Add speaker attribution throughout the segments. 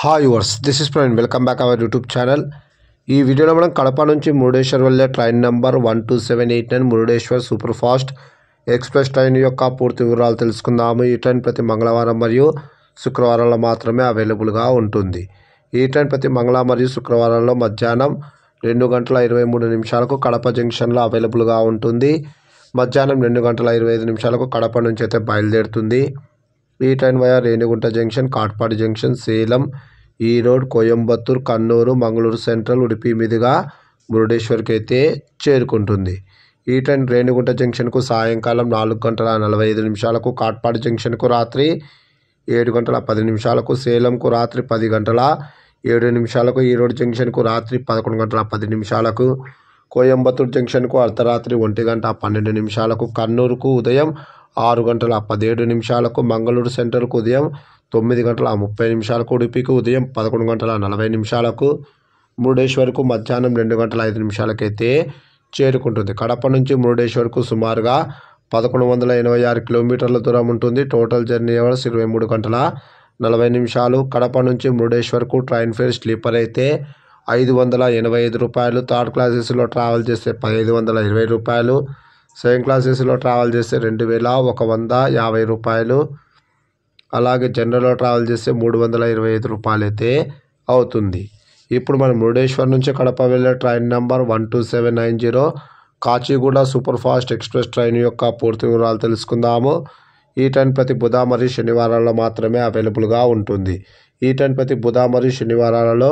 Speaker 1: Hi yours, this is Praveen. Welcome back our YouTube channel. ఈ వీడియోలో మనం కడప నుంచి మురుడేశ్వర్ వెళ్ళే train number 12789 Murudeshwar super fast express train యొక్క పూర్తి వివరాలు తెలుసుకుందాము. ఈ ట్రైన్ ప్రతి మంగళవారం మరియు శుక్రవారంలో మాత్రమే అవైలబుల్గా ఉంటుంది. ఈ ట్రైన్ ప్రతి మంగళ మరియు శుక్రవారంలో మధ్యాహ్నం 2:23 కడప జంక్షన్లో అవైలబుల్గా ఉంటుంది. మధ్యాహ్నం 2:25 కడప నుంచి అయితే బయలుదేరుతుంది. ఈ train via Renigunta junction, Katpadi junction, Salem, Erode, Coimbatore, Kannur, Mangaluru central, Udupi మీదుగా మురుడేశ్వర్కి అయితే చేరుకుంటుంది. ఈ ట్రైన్ రేణిగుంట జంక్షన్కు సాయంకాలం 4:45, కాట్పాడి జంక్షన్కు రాత్రి 7:10, సేలంకు రాత్రి 10:07, ఈరోడ్ జంక్షన్కు రాత్రి 11:10, కోయంబత్తూర్ జంక్షన్కు అర్ధరాత్రి 1:12, కన్నూరుకు ఉదయం 6:17, మంగళూరు సెంట్రల్కు ఉదయం 9:30, ఉడిపికి ఉదయం 11:40, మురుడేశ్వర్కు మధ్యాహ్నం 2:05 అయితే చేరుకుంటుంది. కడప నుంచి మురుడేశ్వర్కు సుమారుగా 1186 కిలోమీటర్ల దూరం ఉంటుంది. Total journey hours 23:40. కడప నుంచి మురుడేశ్వర్కు ట్రైన్ ఫేర్ స్లీపర్ అయితే 585 రూపాయలు, థర్డ్ క్లాస్ ఏసీలో ట్రావెల్ చేస్తే 1520 రూపాయలు, సెకండ్ క్లాస్ ఏసీలో ట్రావెల్ చేస్తే 2150 రూపాయలు, అలాగే జనరల్లో ట్రావెల్ చేస్తే 325 రూపాయలు అయితే అవుతుంది. ఇప్పుడు మనం మురుడేశ్వర్ నుంచి కడప వెళ్ళే train number 12790 Kacheguda super fast express train యొక్క పూర్తి వివరాలు తెలుసుకుందాము. ఈ ట్రైన్ ప్రతి బుధ మరియు శనివారాల్లో మాత్రమే అవైలబుల్గా ఉంటుంది. ఈ ట్రైన్ ప్రతి బుధ మరియు శనివారాలలో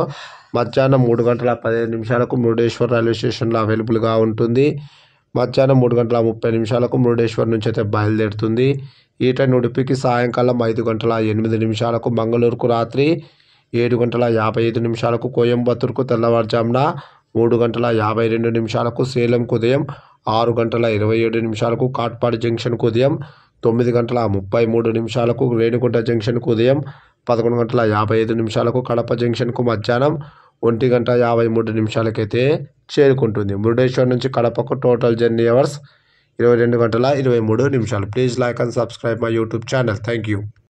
Speaker 1: మధ్యాహ్నం 3:15 మురుడేశ్వర్ రైల్వే స్టేషన్లో అవైలబుల్గా ఉంటుంది. మధ్యాహ్నం 3:30 మురుడేశ్వర్ నుంచి అయితే బయలుదేరుతుంది. ఈ ట్రైన్ ఉడిపికి సాయంకాలం 5:08, మంగళూరుకు రాత్రి 7:55, కోయంబత్తూర్కు తెల్లవారుజామున 3:52, సేలంకు ఉదయం 6:27, కాట్పాడి జంక్షన్కు ఉదయం 9:33, రేణిగుంట జంక్షన్కు ఉదయం 11:55, కడప జంక్షన్కు మధ్యాహ్నం 1:53 అయితే చేరుకుంటుంది. మురుడేశ్వర్ నుంచి కడపకు total journey hours 22:23. Please like and subscribe my YouTube channel. Thank you.